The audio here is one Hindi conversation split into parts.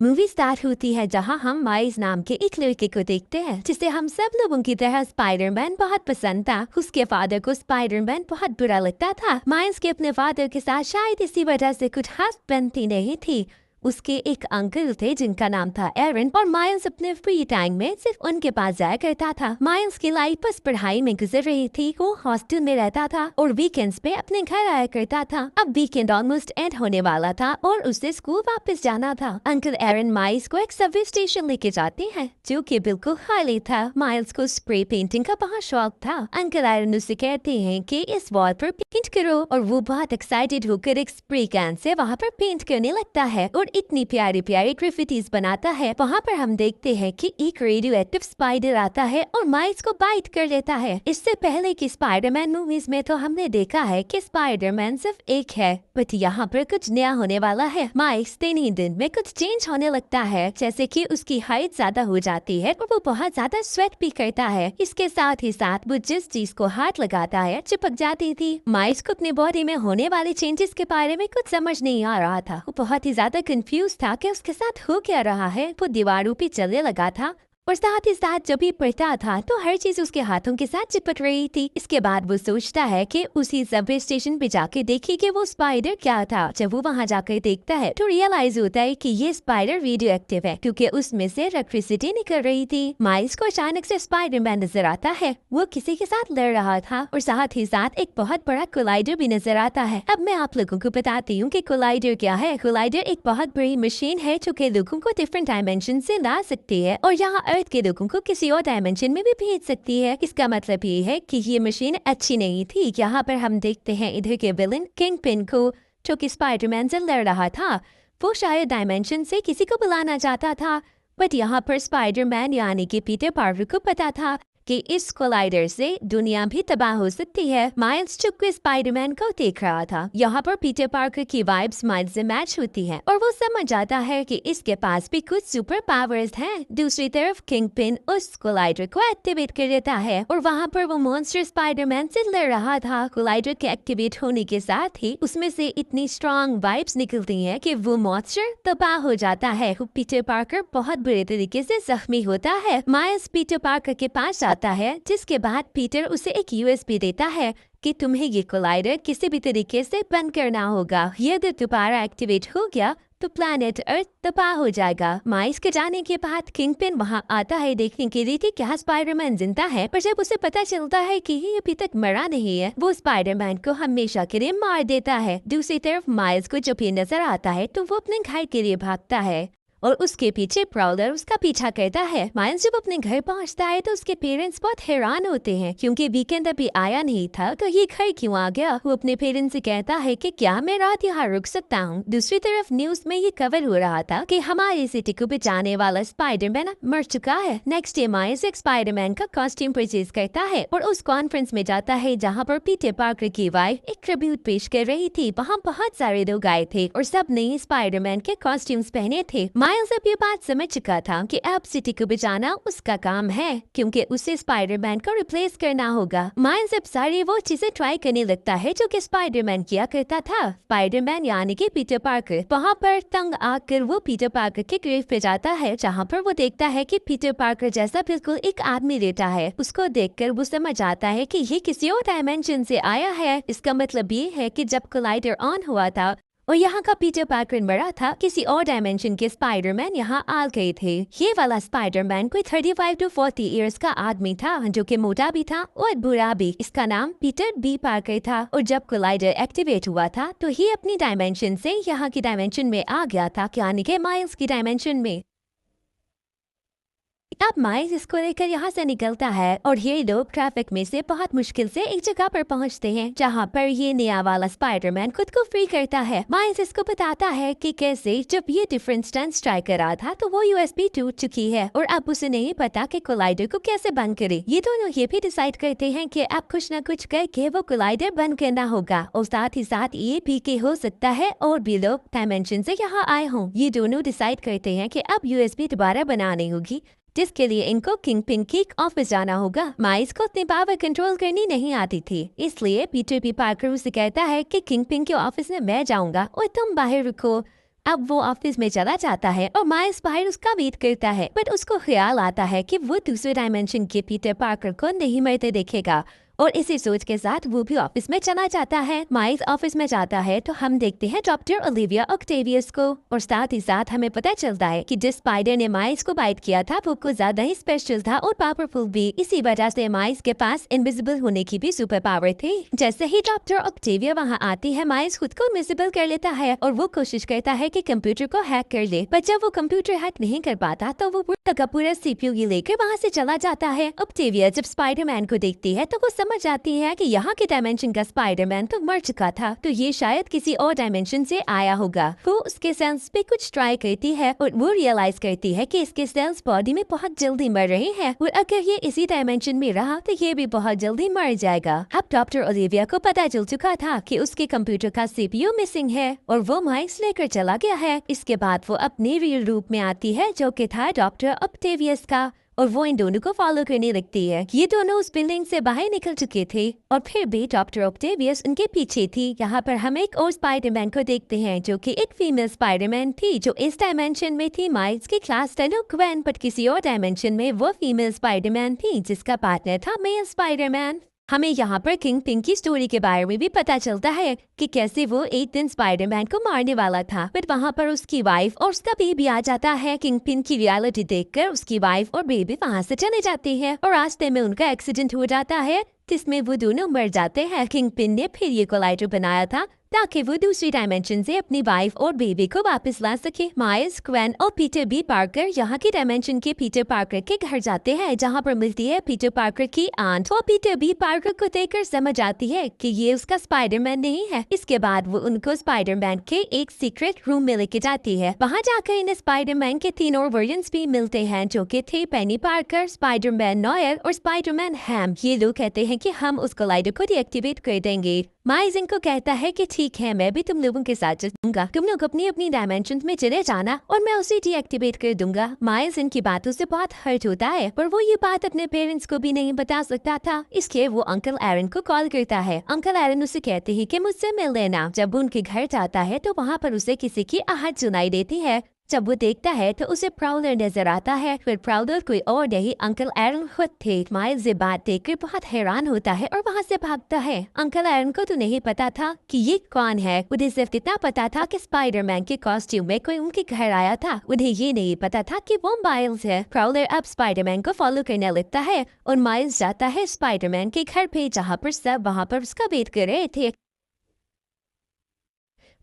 मूवी स्टार्ट होती है जहां हम माइल्स नाम के एक लड़के को देखते हैं जिसे हम सब लोगों की तरह स्पाइडरमैन बहुत पसंद था। उसके फादर को स्पाइडरमैन बहुत बुरा लगता था। माइल्स के अपने फादर के साथ शायद इसी वजह से कुछ खास बनती नहीं थी। उसके एक अंकल थे जिनका नाम था एरन, और माइल्स अपने फ्री टाइम में सिर्फ उनके पास जाया करता था। माइल्स की लाइफ बस पढ़ाई में गुजर रही थी। वो हॉस्टल में रहता था और वीकेंड्स पे अपने घर आया करता था। अब वीकेंड ऑलमोस्ट एंड होने वाला था और उसे स्कूल वापस जाना था। अंकल एरन माइल्स को एक सबवे स्टेशन लेके जाते हैं जो कि बिल्कुल खाली था। माइल्स को स्प्रे पेंटिंग का बहुत शौक था। अंकल एरन उसे कहते हैं कि इस वॉल पर पेंट करो और वो बहुत एक्साइटेड होकर एक स्प्रे कैन से वहाँ पर पेंट करने लगता है और इतनी प्यारी प्यारी ग्राफिटीज बनाता है। वहाँ पर हम देखते हैं कि एक रेडियो एक्टिव स्पाइडर आता है और माइल्स को बाइट कर लेता है। इससे पहले की स्पाइडरमैन मूवीज में तो हमने देखा है कि स्पाइडरमैन सिर्फ एक है, बट यहाँ पर कुछ नया होने वाला है। माइल्स दिन ही दिन में कुछ चेंज होने लगता है, जैसे कि उसकी हाइट ज्यादा हो जाती है और वो बहुत ज्यादा स्वेट भी करता है। इसके साथ ही साथ वो जिस चीज को हाथ लगाता है चिपक जाती थी। माइल्स को अपनी बॉडी में होने वाले चेंजेस के बारे में कुछ समझ नहीं आ रहा था। वो बहुत ही ज्यादा कंफ्यूज था कि उसके साथ हो क्या रहा है। वो दीवारों पे चलने लगा था और साथ ही साथ जब भी पढ़ता था तो हर चीज उसके हाथों के साथ चिपक रही थी। इसके बाद वो सोचता है कि उसी सबवे स्टेशन पे जाके देखी कि वो स्पाइडर क्या था। जब वो वहाँ जाकर देखता है तो रियलाइज होता है कि ये स्पाइडर रेडियो एक्टिव है क्योंकि उसमें से इलेक्ट्रिसिटी निकल रही थी। माइल्स को अचानक से स्पाइडरमैन नजर आता है। वो किसी के साथ लड़ रहा था और साथ ही साथ एक बहुत बड़ा कोलाइडर भी नजर आता है। अब मैं आप लोगों को बताती हूँ कि कोलाइडर क्या है। कोलाइडर एक बहुत बड़ी मशीन है जो कि लोगों को डिफरेंट डायमेंशन से ला सकती है और यहाँ अर्थ के लोगों को किसी और डायमेंशन में भी भेज सकती है। इसका मतलब ये है कि ये मशीन अच्छी नहीं थी। यहाँ पर हम देखते हैं इधर के विलन किंगपिन को, जो कि स्पाइडरमैन से लड़ रहा था। वो शायद डायमेंशन से किसी को बुलाना चाहता था, बट यहाँ पर स्पाइडरमैन यानी कि पीटर पार्कर को पता था कि इस कोलाइडर से दुनिया भी तबाह हो सकती है। माइल्स चुप के स्पाइडरमैन को देख रहा था। यहाँ पर पीटर पार्कर की वाइब्स माइल्स से मैच होती है और वो समझ जाता है कि इसके पास भी कुछ सुपर पावर्स हैं। दूसरी तरफ किंगपिन उस कोलाइडर को एक्टिवेट कर देता है और वहाँ पर वो मॉन्स्टर स्पाइडरमैन से लड़ रहा था। कोलाइडर के एक्टिवेट होने के साथ ही उसमें से इतनी स्ट्रॉन्ग वाइब्स निकलती हैं कि वो मॉन्स्टर तबाह हो जाता है। पीटर पार्कर बहुत बुरे तरीके से जख्मी होता है। माइल्स पीटर पार्कर के पास है, जिसके बाद पीटर उसे एक यूएसबी देता है कि तुम्हें ये कोलाइडर किसी भी तरीके से बंद करना होगा। यदि दोबारा एक्टिवेट हो गया तो प्लैनेट अर्थ तबाह हो जाएगा। माइल्स के जाने के बाद किंगपिन वहाँ आता है देखने के लिए कि क्या स्पाइडरमैन जिंदा है, पर जब उसे पता चलता है कि ये अभी तक मरा नहीं है, वो स्पाइडरमैन को हमेशा के लिए मार देता है। दूसरी तरफ माइल्स को जब ये नजर आता है तो वो अपने घर के लिए भागता है और उसके पीछे प्राउलर उसका पीछा करता है। माइल्स जब अपने घर पहुंचता है तो उसके पेरेंट्स बहुत हैरान होते हैं क्योंकि वीकेंड अभी आया नहीं था तो ये घर क्यों आ गया। वो अपने पेरेंट्स से कहता है कि क्या मैं रात यहाँ रुक सकता हूँ। दूसरी तरफ न्यूज में ये कवर हो रहा था कि हमारी सिटी को बचाने वाला स्पाइडरमैन मर चुका है। नेक्स्ट डे माइल्स एक स्पाइडरमैन का कॉस्ट्यूम परचेज करता है और उस कॉन्फ्रेंस में जाता है जहाँ पर पीटर पार्कर की वाइफ एक ट्रिब्यूट पेश कर रही थी। वहाँ बहुत सारे लोग आए थे और सब ने स्पाइडरमैन के कॉस्ट्यूम्स पहने थे। माइल्स अब ये बात समझ चुका था कि अब सिटी को बचाना उसका काम है क्योंकि उसे स्पाइडरमैन को रिप्लेस करना होगा। माइल्स अब सारी वो चीजें ट्राई करने लगता है जो कि स्पाइडरमैन किया करता था। स्पाइडरमैन यानी कि पीटर पार्कर वहाँ पर तंग आकर वो पीटर पार्कर के ग्रेव पे जाता है जहाँ पर वो देखता है कि पीटर पार्कर जैसा बिल्कुल एक आदमी लेटा है। उसको देखकर वो समझ आता है कि ये किसी और डायमेंशन से आया है। इसका मतलब ये है कि जब कोलाइडर ऑन हुआ था और यहाँ का पीटर पार्कर मरा था, किसी और डायमेंशन के स्पाइडरमैन यहाँ आ गए थे। ये वाला स्पाइडरमैन कोई 35 to 40 इयर्स का आदमी था जो कि मोटा भी था और बुरा भी। इसका नाम पीटर बी पार्कर था और जब कोलाइडर एक्टिवेट हुआ था तो ये अपनी डायमेंशन से यहाँ की डायमेंशन में आ गया था, यानी कि माइल्स की डायमेंशन में। अब माइल्स इसको लेकर यहाँ से निकलता है और ये लोग ट्रैफिक में से बहुत मुश्किल से एक जगह पर पहुँचते हैं जहाँ पर ये नया वाला स्पाइडरमैन खुद को फ्री करता है। माइल्स इसको बताता है कि कैसे जब ये डिफरेंट स्टंट्स ट्राई कर रहा था तो वो यूएसबी टूट चुकी है और अब उसे नहीं पता कि कोलाइडर को कैसे बंद करे। ये दोनों ये भी डिसाइड करते हैं कि अब कुछ न कुछ करके वो कोलाइडर बंद करना होगा और साथ ही साथ ये भी कि हो सकता है और भी लोग डायमेंशन से यहाँ आए हों। ये दोनों डिसाइड करते हैं कि अब यूएसबी दोबारा बनानी होगी, जिसके लिए इनको किंगपिन के ऑफिस जाना होगा। माइल्स को अपनी पावर कंट्रोल करनी नहीं आती थी, इसलिए पीटर पी पार्कर उसे कहता है कि किंगपिन के ऑफिस में मैं जाऊंगा और तुम बाहर रुको। अब वो ऑफिस में चला जाता है और माइल्स बाहर उसका वेट करता है, बट उसको ख्याल आता है कि वो दूसरे डायमेंशन के पीटर पार्कर को नहीं मरते देखेगा और इसी सोच के साथ वो भी ऑफिस में चला जाता है। माइल्स ऑफिस में जाता है तो हम देखते हैं डॉक्टर ओलिविया ऑक्टेवियस को और साथ ही साथ हमें पता चलता है कि जिस स्पाइडर ने माइल्स को बाइट किया था वो कुछ ज्यादा ही स्पेशल था और पावरफुल भी। इसी वजह से माइल्स के पास इनविजिबल होने की भी सुपर पावर थी। जैसे ही डॉक्टर ऑक्टेविया वहाँ आती है, माइल्स खुद को इनविजिबल कर लेता है और वो कोशिश करता है कि कंप्यूटर को हैक कर ले, पर जब वो कंप्यूटर हैक नहीं कर पाता तो वो पूरा CPU लेकर वहाँ से चला जाता है। ऑक्टेविया जब स्पाइडरमैन को देखती है तो वो समझ आती है कि यहाँ के डायमेंशन का स्पाइडरमैन तो मर चुका था, तो ये शायद किसी और डायमेंशन से आया होगा। वो उसके सेल्स पे कुछ ट्राई करती है और वो रियलाइज करती है कि इसके सेल्स बॉडी में बहुत जल्दी मर रहे हैं और अगर ये इसी डायमेंशन में रहा तो ये भी बहुत जल्दी मर जाएगा। अब डॉक्टर ओलिविया को पता चल चुका था कि उसके कंप्यूटर का CPU मिसिंग है और वो माइल्स लेकर चला गया है। इसके बाद वो अपने रियल रूप में आती है जो कि था डॉक्टर ऑक्टेवियस का और वो इन दोनों को फॉलो करने लगती है। ये दोनों उस बिल्डिंग से बाहर निकल चुके थे और फिर भी डॉक्टर ऑक्टेवियस उनके पीछे थी। यहाँ पर हम एक और स्पाइडरमैन को देखते हैं जो कि एक फीमेल स्पाइडरमैन थी जो इस डायमेंशन में थी माइल्स की क्लास 10 ग्वेन, बट किसी और डायमेंशन में वो फीमेल स्पाइडरमैन थी जिसका पार्टनर था मेल स्पाइडरमैन। हमें यहाँ पर किंग पिन की स्टोरी के बारे में भी पता चलता है कि कैसे वो एक दिन स्पाइडरमैन को मारने वाला था, बट वहाँ पर उसकी वाइफ और उसका बेबी आ जाता है। किंग पिन की रियलिटी देखकर उसकी वाइफ और बेबी वहाँ से चले जाते हैं और रास्ते में उनका एक्सीडेंट हो जाता है जिसमें वो दोनों मर जाते हैं। किंग पिन ने फिर ये कोलाइडर बनाया था ताकि वो दूसरी डायमेंशन से अपनी वाइफ और बेबी को वापस ला सके। माइल्स, ग्वेन और पीटर बी पार्कर यहाँ की डायमेंशन के पीटर पार्कर के घर जाते हैं जहाँ पर मिलती है पीटर पार्कर की आंट। वो पीटर बी पार्कर को देखकर समझ आती है कि ये उसका स्पाइडरमैन नहीं है। इसके बाद वो उनको स्पाइडरमैन के एक सीक्रेट रूम में लेके जाती है। वहाँ जाकर इन्हें स्पाइडरमैन के 3 और वर्जन्स भी मिलते हैं जो कि थे पेनी पार्कर, स्पाइडरमैन नोएल और स्पाइडरमैन हैम। ये लोग कहते हैं कि हम उस कोलाइडर को डीएक्टिवेट कर देंगे। माइल्स इनको कहता है कि ठीक है, मैं भी तुम लोगों के साथ चलूंगा, तुम लोग अपनी अपनी डायमेंशन में चले जाना और मैं उसे डीएक्टिवेट कर दूंगा। माइल्स इनकी बातों से बहुत हर्ट होता है पर वो ये बात अपने पेरेंट्स को भी नहीं बता सकता था, इसलिए वो अंकल एरन को कॉल करता है। अंकल एरन उसे कहते हैं कि मुझसे मिल लेना। जब वो उनके घर जाता है तो वहाँ पर उसे किसी की आहट सुनाई देती है। जब वो देखता है तो उसे प्राउलर नजर आता है, फिर प्राउलर कोई और नहीं अंकल एरन खुद थे। माइल्स ये बात देखकर बहुत हैरान होता है और वहाँ से भागता है। अंकल एरन को तो नहीं पता था कि ये कौन है, उन्हें सिर्फ इतना पता था कि स्पाइडरमैन के कॉस्ट्यूम में कोई उनके घर आया था। उन्हें ये नहीं पता था कि वो माइल्स है। प्राउलर अब स्पाइडरमैन को फॉलो करने लगता है और माइल्स जाता है स्पाइडरमैन के घर पे जहाँ पर सब वहाँ पर उसका वेट कर रहे थे।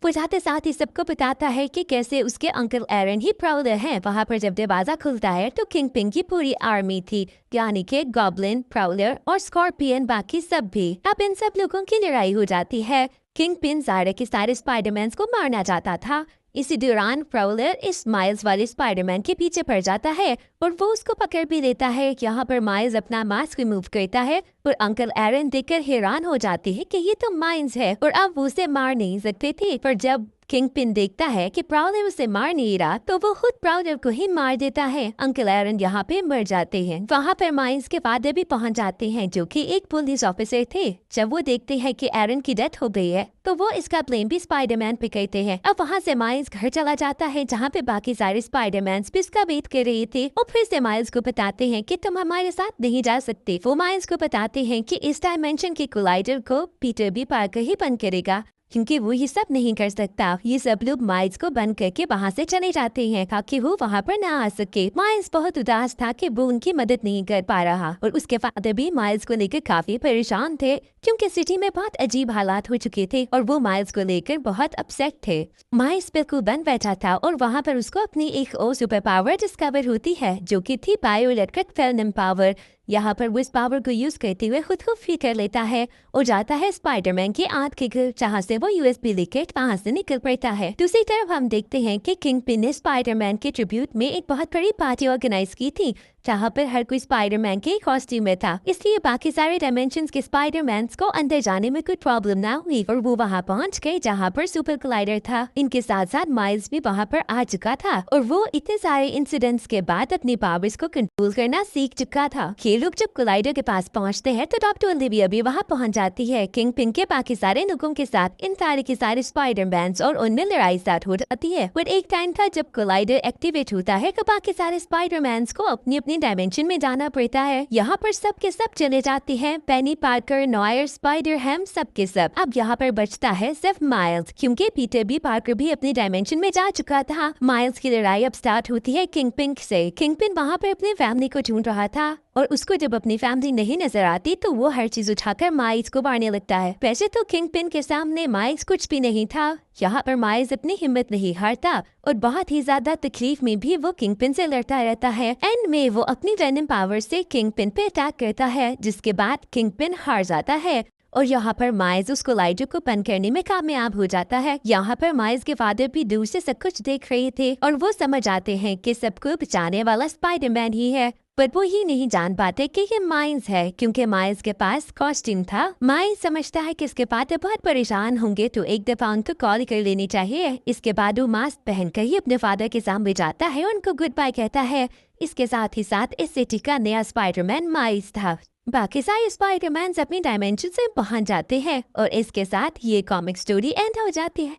वो जाते साथ ही सबको बताता है कि कैसे उसके अंकल एरन ही प्राउलर हैं। वहाँ पर जब दरवाजा खुलता है तो किंग पिन की पूरी आर्मी थी, यानी कि गॉब्लिन, प्राउलर और स्कॉर्पियन, बाकी सब भी। अब इन सब लोगों की लड़ाई हो जाती है। किंग पिन सारे के सारे स्पाइडरमैन को मारना चाहता था। इसी दौरान प्राउलर इस माइल्स वाले स्पाइडरमैन के पीछे पड़ जाता है और वो उसको पकड़ भी लेता है। यहाँ पर माइल्स अपना मास्क रिमूव करता है और अंकल एरन देखकर हैरान हो जाती है कि ये तो माइल्स है और अब वो उसे मार नहीं सकते थे। पर जब किंग पिन देखता है कि प्राउलर उसे मार नहीं रहा तो वो खुद प्राउलर को ही मार देता है। अंकल एरन यहाँ पे मर जाते हैं। वहाँ पर माइल्स के फादर भी पहुँच जाते हैं जो कि एक पुलिस ऑफिसर थे। जब वो देखते हैं कि एरन की डेथ हो गई है तो वो इसका ब्लेम भी स्पाइडरमैन पे करते हैं। अब वहाँ से माइल्स घर चला जाता है जहाँ पे बाकी सारे स्पाइडरमैन भी इसका वेट कर रहे थे और फिर से माइल्स को बताते हैं कि तुम हमारे साथ नहीं जा सकते। वो माइल्स को बताते हैं कि इस डायमेंशन के कोलाइडर को पीटर बी पार्कर ही बंद करेगा क्योंकि वो ये सब नहीं कर सकता। ये सब लोग माइल्स को बंद करके वहाँ से चले जाते हैं ताकि वो वहाँ पर ना आ सके। माइल्स बहुत उदास था कि वो उनकी मदद नहीं कर पा रहा और उसके फादर भी माइल्स को लेकर काफी परेशान थे क्योंकि सिटी में बहुत अजीब हालात हो चुके थे और वो माइल्स को लेकर बहुत अपसेट थे। माइल्स बिल्कुल बंद बैठा था और वहाँ पर उसको अपनी एक और सुपर पावर डिस्कवर होती है जो कि थी बायोइलेक्ट्रिक फेनम पावर। यहाँ पर वो इस पावर को यूज करते हुए खुद को फ्री कर लेता है और जाता है स्पाइडरमैन की आंत के घर जहाँ से वो USB लेकर वहाँ से निकल पड़ता है। दूसरी तरफ हम देखते हैं कि किंग पिन ने स्पाइडरमैन के ट्रिब्यूट में एक बहुत बड़ी पार्टी ऑर्गेनाइज की थी जहाँ पर हर कोई स्पाइडरमैन के कॉस्ट्यूम में था, इसलिए बाकी सारे डायमेंशंस के स्पाइडरमैन को अंदर जाने में कोई प्रॉब्लम ना हुई और वो वहाँ पहुँच गए जहाँ पर सुपर कोलाइडर था। इनके साथ साथ माइल्स भी वहाँ पर आ चुका था और वो इतने सारे इंसिडेंट्स के बाद अपनी पावर्स को कंट्रोल करना सीख चुका था। ये लोग जब कोलाइडर के पास पहुँचते हैं तो डॉक्टर ओलिविया भी वहाँ पहुँच जाती है किंग पिन के बाकी सारे लोगों के साथ। इन सारे के सारे स्पाइडरमैन और उनमें लड़ाई स्टार्ट हो जाती है। बट एक टाइम था जब कोलाइडर एक्टिवेट होता है तो बाकी सारे स्पाइडरमैन को अपनी अपनी डायमेंशन में जाना पड़ता है। यहाँ पर सब के सब चले जाते हैं, पेनी पार्कर, नॉयर, स्पाइडर हैम, सब के सब। अब यहाँ पर बचता है सिर्फ माइल्स, क्योंकि पीटर भी पार्कर भी अपनी डायमेंशन में जा चुका था। माइल्स की लड़ाई अब स्टार्ट होती है किंग पिन से। किंग पिन वहाँ पर अपनी फैमिली को ढूंढ रहा था और उसको जब अपनी फैमिली नहीं नजर आती तो वो हर चीज उठाकर माइल्स को मारने लगता है। वैसे तो किंग पिन के सामने माइल्स कुछ भी नहीं था। यहाँ पर माइल्स अपनी हिम्मत नहीं हारता और बहुत ही ज्यादा तकलीफ में भी वो किंग पिन से लड़ता रहता है। एंड में वो अपनी वेनम पावर से किंग पिन पे अटैक करता है, जिसके बाद किंग पिन हार जाता है और यहाँ पर माइल्स उस कोलाइडर को बंद करने में कामयाब हो जाता है। यहाँ पर माइल्स के फादर भी दूर से सब कुछ देख रहे थे और वो समझ आते हैं कि सबको बचाने वाला स्पाइडरमैन ही है, पर वो ही नहीं जान पाते कि ये माइल्स है, क्योंकि माइल्स के पास कॉस्ट्यूम था। माइल्स समझता है कि इसके फादर बहुत परेशान होंगे तो एक दफा उनको कॉल कर लेनी चाहिए। इसके बाद वो मास्क पहनकर ही अपने फादर के सामने जाता है, उनको गुड बाय कहता है। इसके साथ ही साथ इस सिटी का नया स्पाइडरमैन माइल्स था। बाकी सारे स्पाइडरमैन अपनी डायमेंशन से पहुंच जाते हैं और इसके साथ ये कॉमिक स्टोरी एंड हो जाती है।